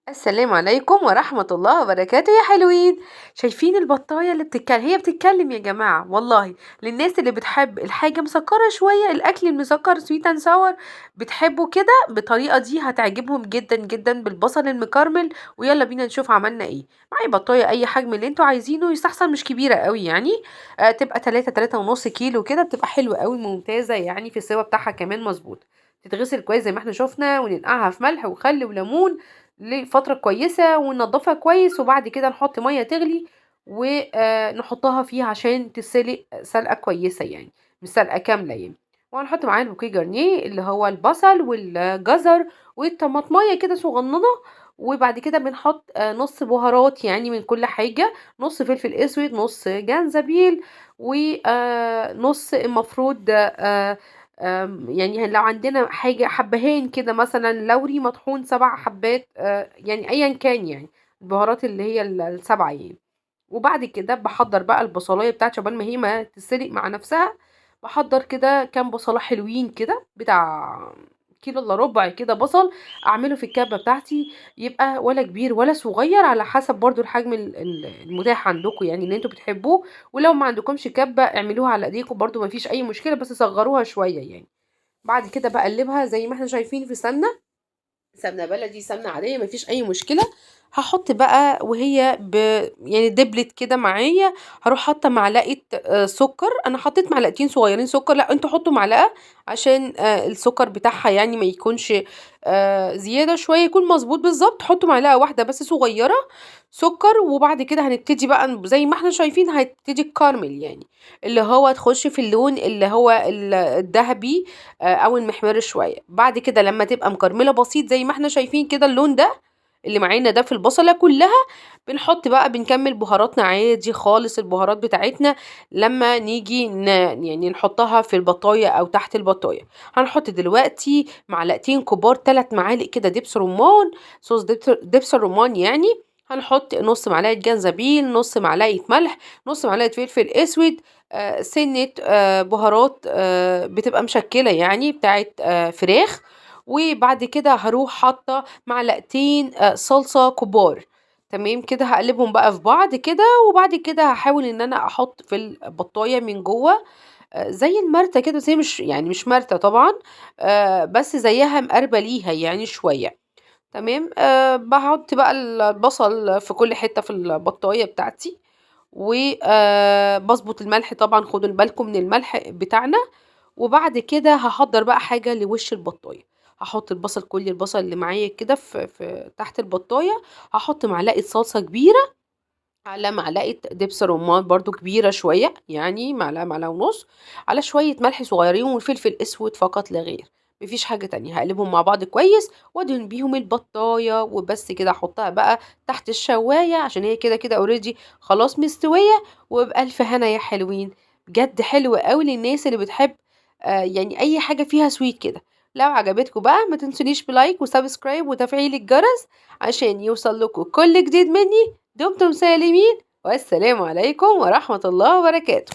السلام عليكم ورحمة الله وبركاته يا حلوين. شايفين البطاية اللي بتتكلم؟ هي بتتكلم يا جماعة والله. للناس اللي بتحب الحاجة مسكرة شوية، الأكل المسكر سويت اند ساور بتحبه كده بالطريقة دي هتعجبهم جدا جدا بالبصل المكرمل. ويلا بينا نشوف عملنا ايه. معايا بطاية أي حجم اللي انتوا عايزينه، يستحسن مش كبيرة قوي يعني. تبقى 3 ونص كيلو كده، بتبقى حلوة قوي ممتازة يعني، في السوا بتاعها كمان مظبوط. تتغسل كويس زي ما احنا شفنا، وننقعها في ملح وخل وليمون لفترة كويسة، وننضفها كويس. وبعد كده نحط مية تغلي ونحطها فيها عشان تتسلق سلقة كويسة يعني، مش سلقة كاملة يعني. وهنحط معاها البوكيه جارنيه اللي هو البصل والجزر والطماطمية كده صغننة. وبعد كده بنحط نص بهارات يعني من كل حاجة، نص فلفل اسود، نص جنزبيل، ونص المفروض يعني لو عندنا حاجة حبهان كده مثلا لوري مطحون 7 حبات، يعني أيا كان يعني البهارات اللي هي ال7 يعني. وبعد كده باحضّر بقى البصلاية بتاعتي عقبال ما هي ما تتسلق مع نفسها. باحضّر كده كام بصلاية حلوين كده، بتاع كيلو إلا ربع كده بصل، أعمله في الكبة بتاعتي. يبقى ولا كبير ولا صغير، على حسب برضه الحجم المتاح عندكم يعني اللي أنتم بتحبوه. ولو ما عندكمش كبة اعملوها على إيديكم برضه ما فيش أي مشكلة، بس صغّروها شوية يعني. بعد كده باقلّبها زي ما إحنا شايفين في سمنة بلدي، سمنة عادية، ما فيش أي مشكلة. هاحط بقى وهي يعني دبلت كده معايا، هاروح حاطة معلقة سكر. أنا حطيت معلقتين صغيرين سكر، لأ أنتم حطوا معلقة عشان السكر بتاعها يعني ما يكونش زيادة شوية، يكون مضبوط بالضبط. حطوا معلقة واحدة بس صغيرة سكر. وبعد كده هنبتدي بقى زي ما إحنا شايفين هتبتدي تكرمل يعني، اللي هو تخش في اللون اللي هو الدهبي أو المحمر شوية. بعد كده لمّا تبقى مكرملة بسيط زي ما إحنا شايفين كده اللون ده اللي معانا ده في البصلة كلّها، بنحط بقى بنكمّل بهاراتنا عادي خالص، البهارات بتاعتنا لمّا نيجي يعني نحطها في البطاية أو تحت البطاية. هنحط دلوقتي معلقتين كبار، 3 معالق كده دبس رمان، صوص دبس الرمان يعني. هنحط نُص معلقة جنزبيل، نُص معلقة ملح، نُص معلقة فلفل أسود، سِنّة بهارات بتبقى مشكّلة يعني بتاعة فراخ. وبعد كده هاروح حاطة معلقتين صلصة كبار. تمام كده، هاقلبهم بقى في بعض كده. وبعد كده هاحاول إن أنا أحط في البطاية من جوّه زي المرتة كده، بس هي مش يعني مش مرتة طبعًا، بس زيّها مقاربة ليها يعني شوية. تمام، باحط بقى البصل في كل حتّة في البطاية بتاعتي. و باضبط الملح طبعًا، خدوا بالكم من الملح بتاعنا. وبعد كده هاحضّر بقى حاجة لوِش البطاية. هاحط كل البصل اللي معايا كده في تحت البطاية. هاحط معلقة صلصة كبيرة على معلقة دبس رمان برضه كبيرة شوية، يعني معلقة، معلقة ونُص، على شوية ملح صغيّرين وفلفل أسود فقط لا غير، ما فيش حاجة تانية. هاقلبهم مع بعض كويس وأدهن بيهم البطاية وبس كده. أحطها بقى تحت الشواية عشان هي كده already خلاص مستوية. وبألف هنا يا حلوين. بجد حلوة أوي للناس اللي بتحب يعني أي حاجة فيها sweet كده. لو عجبتكم بقى ما تنسونيش بلايك وسبسكرايب وتفعيل الجرس عشان يوصل لكم كل جديد مني. دمتم سالمين، والسلام عليكم ورحمة الله وبركاته.